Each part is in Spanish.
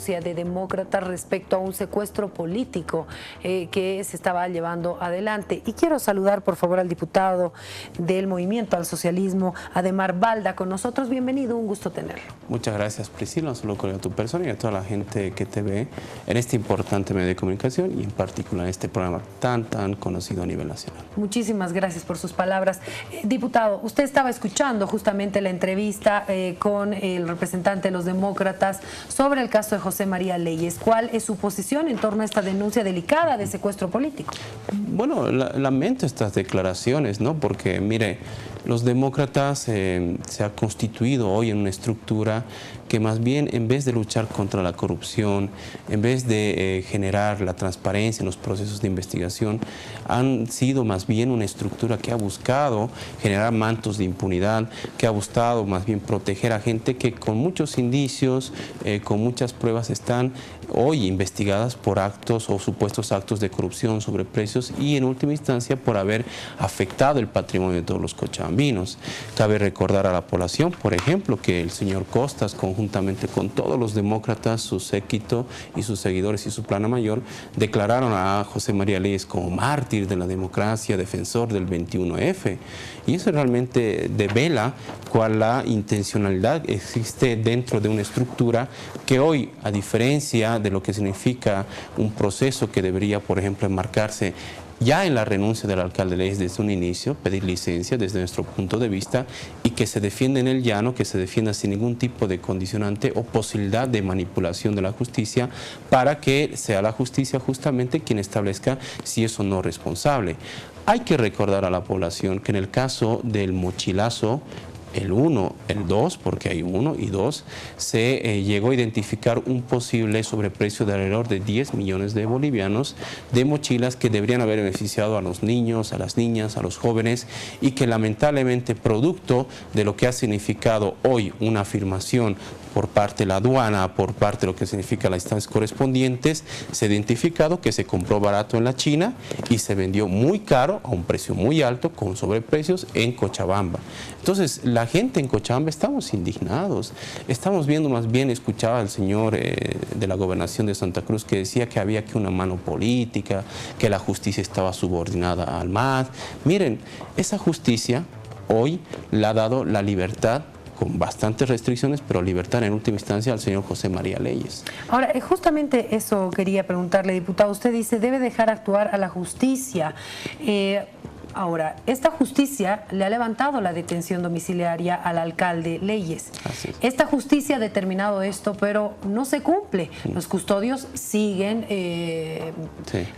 de Demócratas respecto a un secuestro político que se estaba llevando adelante. Y quiero saludar por favor al diputado del Movimiento al Socialismo, Adhemar Balda, con nosotros. Bienvenido, un gusto tenerlo. Muchas gracias, Priscila, un saludo a tu persona y a toda la gente que te ve en este importante medio de comunicación y en particular en este programa tan conocido a nivel nacional. Muchísimas gracias por sus palabras. Diputado, usted estaba escuchando justamente la entrevista con el representante de los demócratas sobre el caso de José María Leyes. ¿Cuál es su posición en torno a esta denuncia delicada de secuestro político? Bueno, lamento estas declaraciones, ¿no? Porque, mire, los demócratas se ha constituido hoy en una estructura que más bien, en vez de luchar contra la corrupción, en vez de generar la transparencia en los procesos de investigación, han sido más bien una estructura que ha buscado generar mantos de impunidad, que ha buscado más bien proteger a gente que con muchos indicios, con muchas pruebas están hoy investigadas por actos o supuestos actos de corrupción, sobreprecios y en última instancia por haber afectado el patrimonio de todos los cochabambinos. Cabe recordar a la población, por ejemplo, que el señor Costas, conjuntamente con todos los demócratas, su séquito y sus seguidores y su plana mayor, declararon a José María Leyes como mártir de la democracia, defensor del 21F. Y eso realmente devela cuál la intencionalidad existe dentro de una estructura que hoy, a diferencia de lo que significa un proceso que debería, por ejemplo, enmarcarse ya en la renuncia del alcalde Leyes desde un inicio, pedir licencia desde nuestro punto de vista y que se defienda en el llano, que se defienda sin ningún tipo de condicionante o posibilidad de manipulación de la justicia para que sea la justicia justamente quien establezca si es o no responsable. Hay que recordar a la población que en el caso del mochilazo, el 1, el 2, porque hay 1 y 2, se llegó a identificar un posible sobreprecio de alrededor de 10 millones de bolivianos de mochilas que deberían haber beneficiado a los niños, a las niñas, a los jóvenes y que lamentablemente producto de lo que ha significado hoy una afirmación por parte de la aduana, por parte de lo que significa las instancias correspondientes, se ha identificado que se compró barato en la China y se vendió muy caro, a un precio muy alto, con sobreprecios en Cochabamba. Entonces, la gente en Cochabamba estamos indignados. Estamos viendo, más bien, escuchaba al señor de la gobernación de Santa Cruz que decía que había que una mano política, que la justicia estaba subordinada al MAD. Miren, esa justicia hoy le ha dado la libertad con bastantes restricciones, pero libertad en última instancia al señor José María Leyes. Ahora, justamente eso quería preguntarle, diputado. Usted dice, debe dejar actuar a la justicia. Ahora, esta justicia le ha levantado la detención domiciliaria al alcalde Leyes. Así es. Esta justicia ha determinado esto, pero no se cumple. Los custodios siguen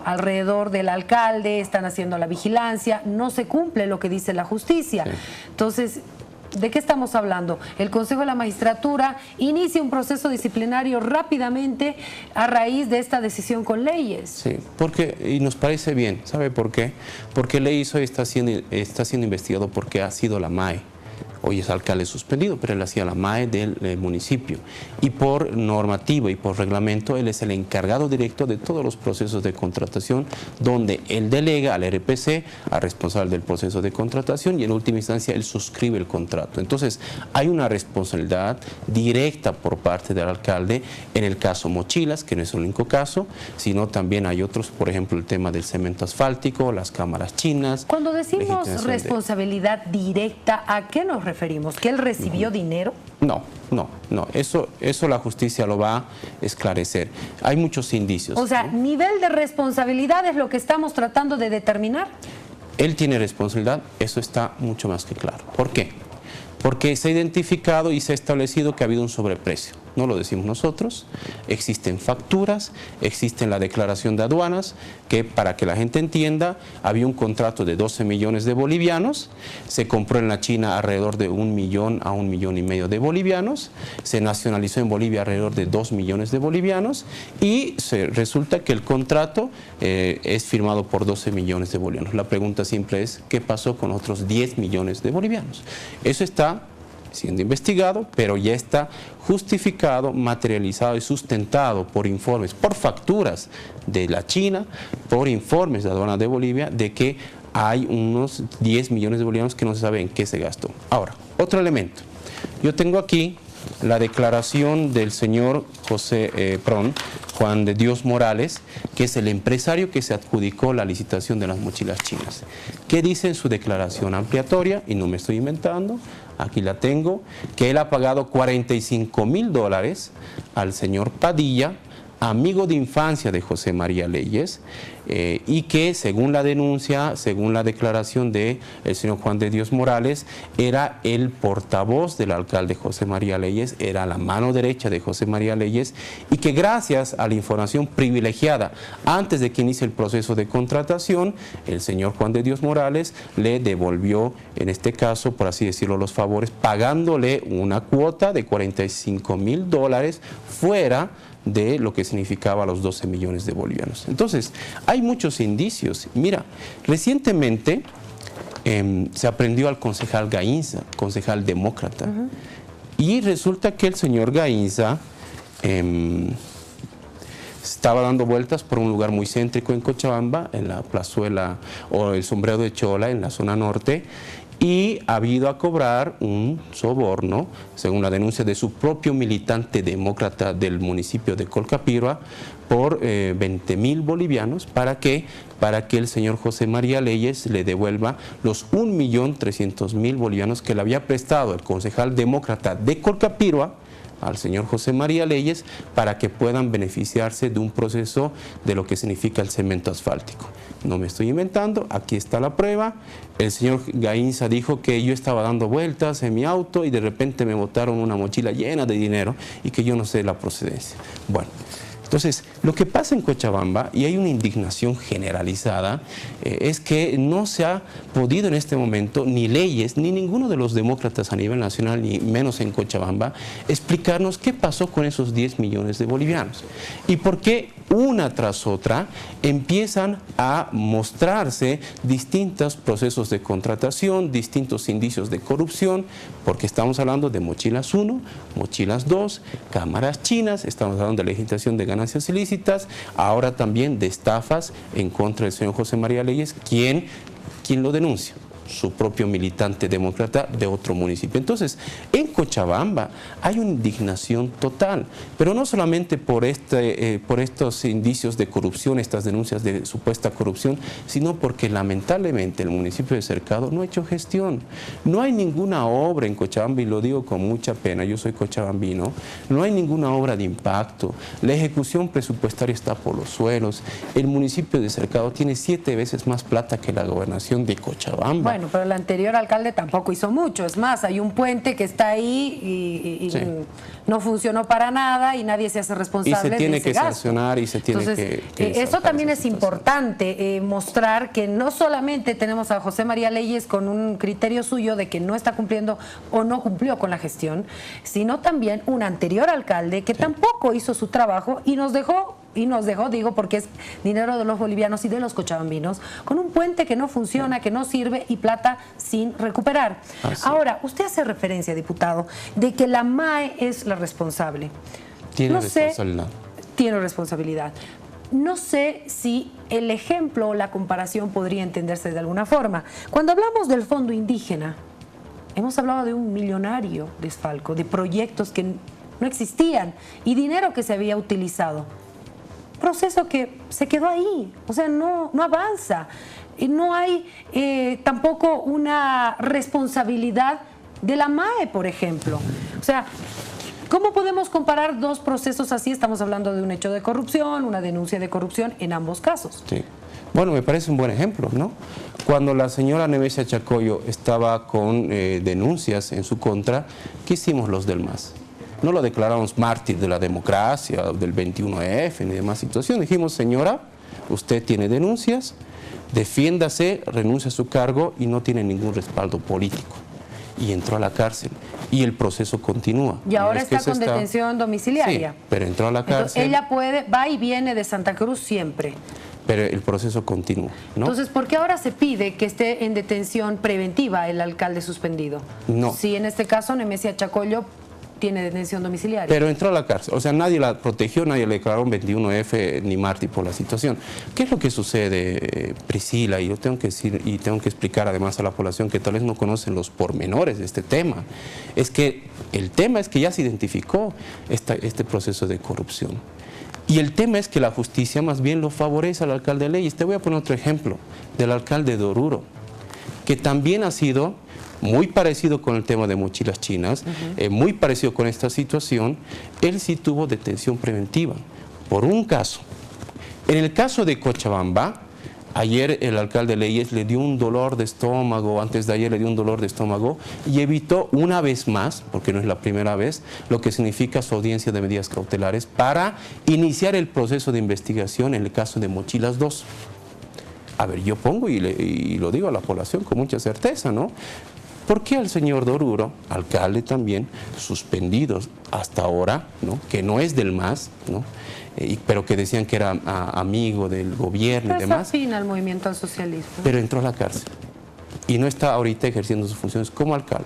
alrededor del alcalde, están haciendo la vigilancia, no se cumple lo que dice la justicia. Entonces, ¿de qué estamos hablando? El Consejo de la Magistratura inicia un proceso disciplinario rápidamente a raíz de esta decisión con Leyes. Sí, y nos parece bien. ¿Sabe por qué? Porque Leyes hoy está siendo investigado porque ha sido la MAE. Hoy es alcalde suspendido, pero él hacía la MAE del municipio. Y por normativa y por reglamento, él es el encargado directo de todos los procesos de contratación, donde él delega al RPC, al responsable del proceso de contratación, y en última instancia él suscribe el contrato. Entonces, hay una responsabilidad directa por parte del alcalde en el caso Mochilas, que no es el único caso, sino también hay otros, por ejemplo, el tema del cemento asfáltico, las cámaras chinas. Cuando decimos responsabilidad directa, ¿a qué nos referimos? ¿Que él recibió dinero? No. Eso la justicia lo va a esclarecer. Hay muchos indicios. O sea, nivel de responsabilidad es lo que estamos tratando de determinar. Él tiene responsabilidad, eso está mucho más que claro. ¿Por qué? Porque se ha identificado y se ha establecido que ha habido un sobreprecio. No lo decimos nosotros, existen facturas, existe la declaración de aduanas, que para que la gente entienda, había un contrato de 12 millones de bolivianos, se compró en la China alrededor de 1 millón a 1,5 millones de bolivianos, se nacionalizó en Bolivia alrededor de 2 millones de bolivianos y resulta que el contrato es firmado por 12 millones de bolivianos. La pregunta simple es, ¿qué pasó con otros 10 millones de bolivianos? Eso está siendo investigado, pero ya está justificado, materializado y sustentado por informes, por facturas de la China, por informes de aduana de Bolivia, de que hay unos 10 millones de bolivianos que no se sabe en qué se gastó. Ahora, otro elemento. Yo tengo aquí la declaración del señor Juan de Dios Morales, que es el empresario que se adjudicó la licitación de las mochilas chinas. ¿Qué dice en su declaración ampliatoria? Y no me estoy inventando, aquí la tengo, que él ha pagado $45,000 al señor Padilla, amigo de infancia de José María Leyes, y que según la denuncia, según la declaración del señor Juan de Dios Morales, era el portavoz del alcalde José María Leyes, era la mano derecha de José María Leyes, y que gracias a la información privilegiada antes de que inicie el proceso de contratación, el señor Juan de Dios Morales le devolvió, en este caso, por así decirlo, los favores, pagándole una cuota de $45,000 fuera de lo que significaba los 12 millones de bolivianos. Entonces, hay muchos indicios. Mira, recientemente se aprendió al concejal Gainza, concejal demócrata, y resulta que el señor Gainza estaba dando vueltas por un lugar muy céntrico en Cochabamba, en la plazuela o el Sombrero de Chola, en la zona norte, y ha habido a cobrar un soborno, según la denuncia de su propio militante demócrata del municipio de Colcapirua, por 20,000 bolivianos para que el señor José María Leyes le devuelva los 1.300.000 bolivianos que le había prestado el concejal demócrata de Colcapirua al señor José María Leyes para que puedan beneficiarse de un proceso de lo que significa el cemento asfáltico. No me estoy inventando, aquí está la prueba. El señor Gainza dijo que yo estaba dando vueltas en mi auto y de repente me botaron una mochila llena de dinero y que yo no sé la procedencia. Bueno, entonces, lo que pasa en Cochabamba, y hay una indignación generalizada, es que no se ha podido en este momento, ni Leyes, ni ninguno de los demócratas a nivel nacional, ni menos en Cochabamba, explicarnos qué pasó con esos 10 millones de bolivianos. Y por qué una tras otra empiezan a mostrarse distintos procesos de contratación, distintos indicios de corrupción, porque estamos hablando de mochilas 1, mochilas 2, cámaras chinas, estamos hablando de legislación de ganancias ilícitas, ahora también de estafas en contra del señor José María Leyes, ¿quién lo denuncia? Su propio militante demócrata de otro municipio. Entonces, en Cochabamba hay una indignación total, pero no solamente por estos indicios de corrupción, estas denuncias de supuesta corrupción, sino porque lamentablemente el municipio de Cercado no ha hecho gestión. No hay ninguna obra en Cochabamba, y lo digo con mucha pena, yo soy cochabambino, no hay ninguna obra de impacto, la ejecución presupuestaria está por los suelos, el municipio de Cercado tiene 7 veces más plata que la gobernación de Cochabamba. Bueno, pero el anterior alcalde tampoco hizo mucho. Es más, hay un puente que está ahí y sí, no funcionó para nada y nadie se hace responsable de ese gasto. Y se tiene que sancionar y se tiene que eso también es importante, mostrar que no solamente tenemos a José María Leyes con un criterio suyo de que no está cumpliendo o no cumplió con la gestión, sino también un anterior alcalde que tampoco hizo su trabajo y nos dejó, digo, porque es dinero de los bolivianos y de los cochabambinos, con un puente que no funciona, que no sirve y plata sin recuperar. Ahora, usted hace referencia, diputado, de que la MAE es la responsable. Tiene responsabilidad. Tiene responsabilidad. No sé si el ejemplo o la comparación podría entenderse de alguna forma. Cuando hablamos del fondo indígena, hemos hablado de un millonario desfalco, de proyectos que no existían y dinero que se había utilizado. Proceso que se quedó ahí, o sea, no avanza. No hay tampoco una responsabilidad de la MAE, por ejemplo. O sea, ¿cómo podemos comparar dos procesos así? Estamos hablando de un hecho de corrupción, una denuncia de corrupción en ambos casos. Sí. Bueno, me parece un buen ejemplo, ¿no? Cuando la señora Nevesia Chacoyo estaba con denuncias en su contra, ¿qué hicimos los del MAS? No lo declaramos mártir de la democracia, del 21F, ni demás situación. Dijimos, señora, usted tiene denuncias, defiéndase, renuncia a su cargo y no tiene ningún respaldo político. Y entró a la cárcel. Y el proceso continúa. Y ahora está con detención domiciliaria. Sí, pero entró a la cárcel. Entonces, ella va y viene de Santa Cruz siempre. Pero el proceso continúa, ¿no? Entonces, ¿por qué ahora se pide que esté en detención preventiva el alcalde suspendido? No. Si en este caso Nevesia Chacoyo tiene detención domiciliaria. Pero entró a la cárcel, o sea, nadie la protegió, nadie le declaró un 21F ni mártir por la situación. ¿Qué es lo que sucede, Priscila? Y yo tengo que decir, y tengo que explicar además a la población que tal vez no conocen los pormenores de este tema. Es que El tema es que ya se identificó este proceso de corrupción. Y el tema es que la justicia más bien lo favorece al alcalde Leyes. Te voy a poner otro ejemplo del alcalde de Oruro, que también ha sido muy parecido con el tema de mochilas chinas, muy parecido con esta situación. Él sí tuvo detención preventiva por un caso. En el caso de Cochabamba, ayer el alcalde Leyes le dio un dolor de estómago, antes de ayer le dio un dolor de estómago y evitó una vez más, porque no es la primera vez, lo que significa su audiencia de medidas cautelares para iniciar el proceso de investigación en el caso de Mochilas 2. A ver, yo pongo y lo digo a la población con mucha certeza, ¿no? ¿Por qué al señor de Oruro, alcalde también, suspendidos hasta ahora, ¿no? Que no es del MAS, ¿no? Pero que decían que era amigo del gobierno y demás? Afín al movimiento al socialismo. Pero entró a la cárcel y no está ahorita ejerciendo sus funciones como alcalde.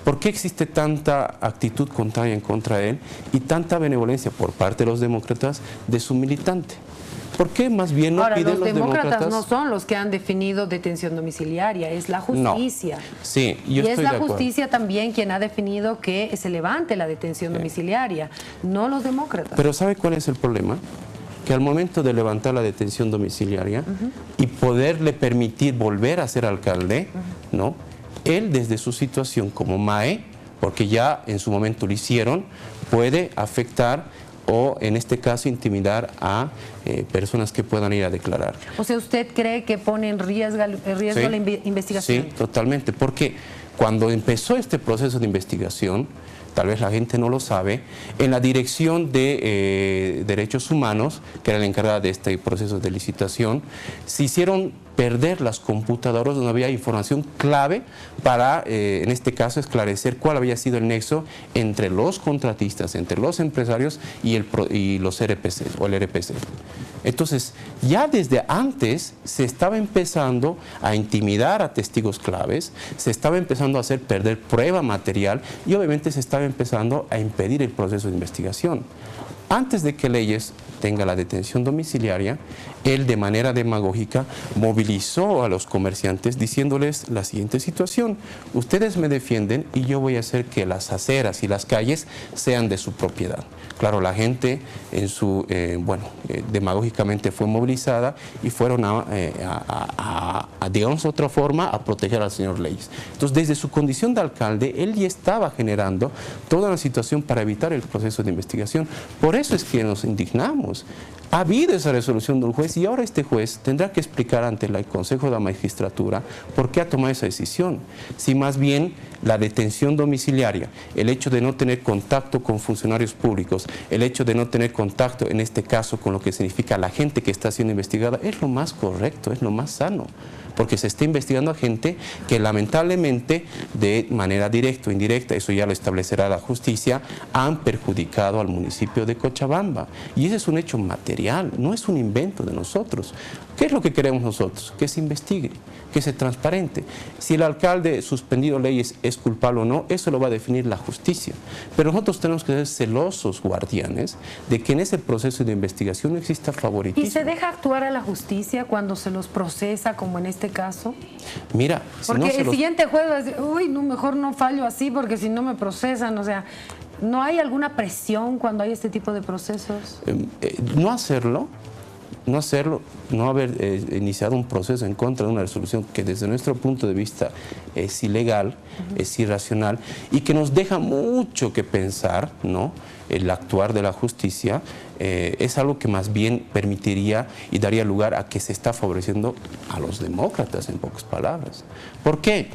¿Por qué existe tanta actitud contraria en contra de él y tanta benevolencia por parte de los demócratas de su militante? ¿Por qué más bien no piden los demócratas? Los demócratas no son los que han definido detención domiciliaria, es la justicia. No. Sí, yo y estoy es de la acuerdo. Justicia también quien ha definido que se levante la detención domiciliaria, no los demócratas. Pero ¿sabe cuál es el problema? Que al momento de levantar la detención domiciliaria y poderle permitir volver a ser alcalde, ¿no? Él desde su situación como MAE, porque ya en su momento lo hicieron, puede afectar o en este caso intimidar a personas que puedan ir a declarar. O sea, ¿usted cree que pone en riesgo Sí, la investigación? Sí, totalmente, porque cuando empezó este proceso de investigación, tal vez la gente no lo sabe, en la Dirección de Derechos Humanos, que era la encargada de este proceso de licitación, se hicieron perder las computadoras donde había información clave para, en este caso, esclarecer cuál había sido el nexo entre los contratistas, entre los empresarios y los RPC o el RPC. Entonces, ya desde antes se estaba empezando a intimidar a testigos claves, se estaba empezando a hacer perder prueba material y obviamente se estaba empezando a impedir el proceso de investigación. Antes de que Leyes tenga la detención domiciliaria, él de manera demagógica movilizó a los comerciantes diciéndoles la siguiente situación: ustedes me defienden y yo voy a hacer que las aceras y las calles sean de su propiedad. Claro, la gente en su, demagógicamente fue movilizada y fueron digamos de otra forma, a proteger al señor Leyes. Entonces, desde su condición de alcalde, él ya estaba generando toda una situación para evitar el proceso de investigación. Por eso es que nos indignamos. Ha habido esa resolución de un juez y ahora este juez tendrá que explicar ante el Consejo de la Magistratura por qué ha tomado esa decisión. Si más bien la detención domiciliaria, el hecho de no tener contacto con funcionarios públicos, el hecho de no tener contacto en este caso con lo que significa la gente que está siendo investigada, es lo más correcto, es lo más sano. Porque se está investigando a gente que lamentablemente de manera directa o indirecta, eso ya lo establecerá la justicia, han perjudicado al municipio de Cochabamba. Y ese es un hecho material, no es un invento de nosotros. ¿Qué es lo que queremos nosotros? Que se investigue, que se transparente. Si el alcalde suspendido Leyes es culpable o no, eso lo va a definir la justicia. Pero nosotros tenemos que ser celosos guardianes de que en ese proceso de investigación no exista favoritismo. ¿Y se deja actuar a la justicia cuando se los procesa, como en este caso? Mira, porque no el siguiente juez va a decir, uy, no, mejor no fallo así porque si no me procesan, o sea, ¿no hay alguna presión cuando hay este tipo de procesos? No hacerlo, no haber iniciado un proceso en contra de una resolución que desde nuestro punto de vista es ilegal, es irracional y que nos deja mucho que pensar, ¿no? El actuar de la justicia es algo que más bien permitiría y daría lugar a que se está favoreciendo a los demócratas, en pocas palabras. ¿Por qué?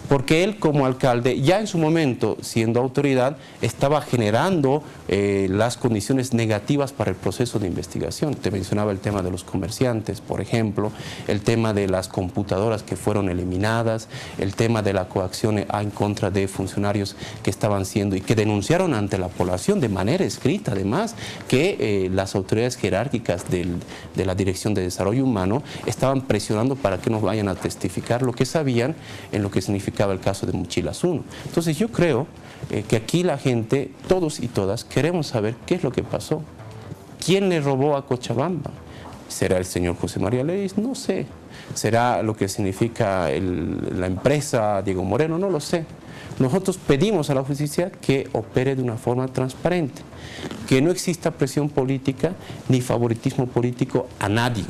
Porque él como alcalde, ya en su momento, siendo autoridad, estaba generando las condiciones negativas para el proceso de investigación. Te mencionaba el tema de los comerciantes, por ejemplo, el tema de las computadoras que fueron eliminadas, el tema de la coacción en contra de funcionarios que estaban siendo y que denunciaron ante la población de manera escrita, además, que las autoridades jerárquicas de la Dirección de Desarrollo Humano estaban presionando para que no vayan a testificar lo que sabían en lo que significa el caso de Mochilas 1. Entonces yo creo que aquí la gente, todos y todas, queremos saber qué es lo que pasó. ¿Quién le robó a Cochabamba? ¿Será el señor José María Leyes? No sé. ¿Será lo que significa la empresa Diego Moreno? No lo sé. Nosotros pedimos a la justicia que opere de una forma transparente, que no exista presión política ni favoritismo político a nadie.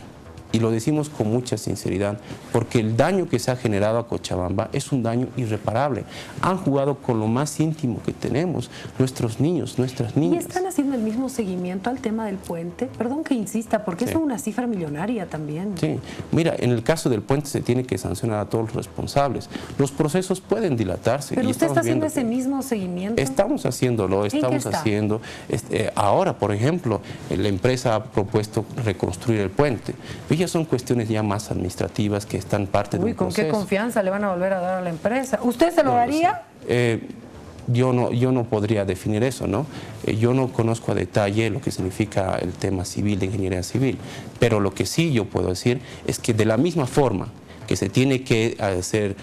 Y lo decimos con mucha sinceridad, porque el daño que se ha generado a Cochabamba es un daño irreparable. Han jugado con lo más íntimo que tenemos, nuestros niños, nuestras niñas. ¿Y están haciendo el mismo seguimiento al tema del puente? Perdón que insista, porque es una cifra millonaria también. Sí, mira, en el caso del puente se tiene que sancionar a todos los responsables. Los procesos pueden dilatarse. ¿Pero usted está haciendo ese mismo seguimiento? Estamos haciéndolo, estamos haciendo. Ahora, por ejemplo, la empresa ha propuesto reconstruir el puente. Ya son cuestiones ya más administrativas que están parte de un proceso. ¿Con qué confianza le van a volver a dar a la empresa? ¿Usted se lo daría? Yo no podría definir eso, ¿no? Yo no conozco a detalle lo que significa el tema civil de ingeniería civil, pero lo que sí yo puedo decir es que de la misma forma que se tiene que hacer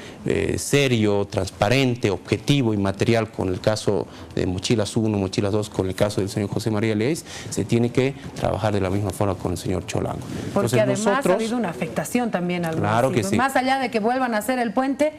serio, transparente, objetivo y material con el caso de Mochilas 1, Mochilas 2, con el caso del señor José María Leis, se tiene que trabajar de la misma forma con el señor Cholango. Porque además ha habido una afectación también al Claro que sí. Más allá de que vuelvan a hacer el puente,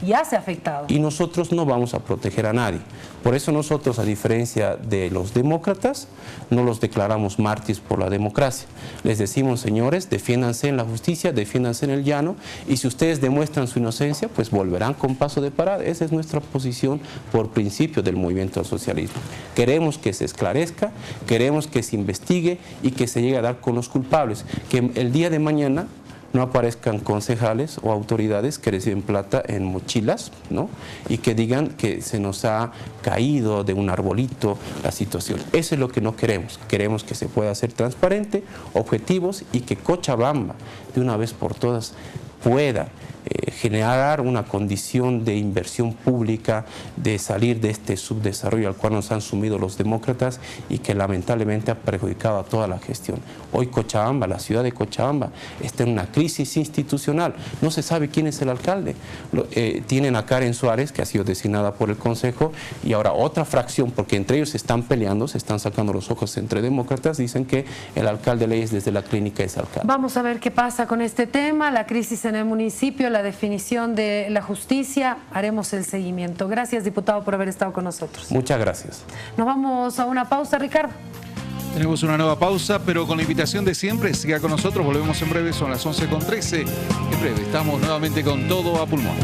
ya se ha afectado. Y nosotros no vamos a proteger a nadie. Por eso nosotros, a diferencia de los demócratas, no los declaramos mártires por la democracia. Les decimos, señores, defiéndanse en la justicia, defiéndanse en el llano, y si ustedes demuestran su inocencia, pues volverán con paso de parada. Esa es nuestra posición por principio del movimiento al socialismo. Queremos que se esclarezca, queremos que se investigue y que se llegue a dar con los culpables. Que el día de mañana no aparezcan concejales o autoridades que reciben plata en mochilas, ¿no? Y que digan que se nos ha caído de un arbolito la situación. Eso es lo que no queremos. Queremos que se pueda hacer transparente, objetivos, y que Cochabamba, de una vez por todas, pueda generar una condición de inversión pública, de salir de este subdesarrollo al cual nos han sumido los demócratas y que lamentablemente ha perjudicado a toda la gestión. Hoy Cochabamba, la ciudad de Cochabamba, está en una crisis institucional. No se sabe quién es el alcalde. Tienen a Karen Suárez, que ha sido designada por el Consejo, y ahora otra fracción, porque entre ellos se están peleando, se están sacando los ojos entre demócratas, dicen que el alcalde Leis desde la clínica es alcalde. Vamos a ver qué pasa con este tema, la crisis en el municipio, la definición de la justicia, haremos el seguimiento. Gracias, diputado, por haber estado con nosotros. Muchas gracias. Nos vamos a una pausa, Ricardo. Tenemos una nueva pausa, pero con la invitación de siempre, siga con nosotros, volvemos en breve, son las 11:13. En breve estamos nuevamente con Todo a Pulmón.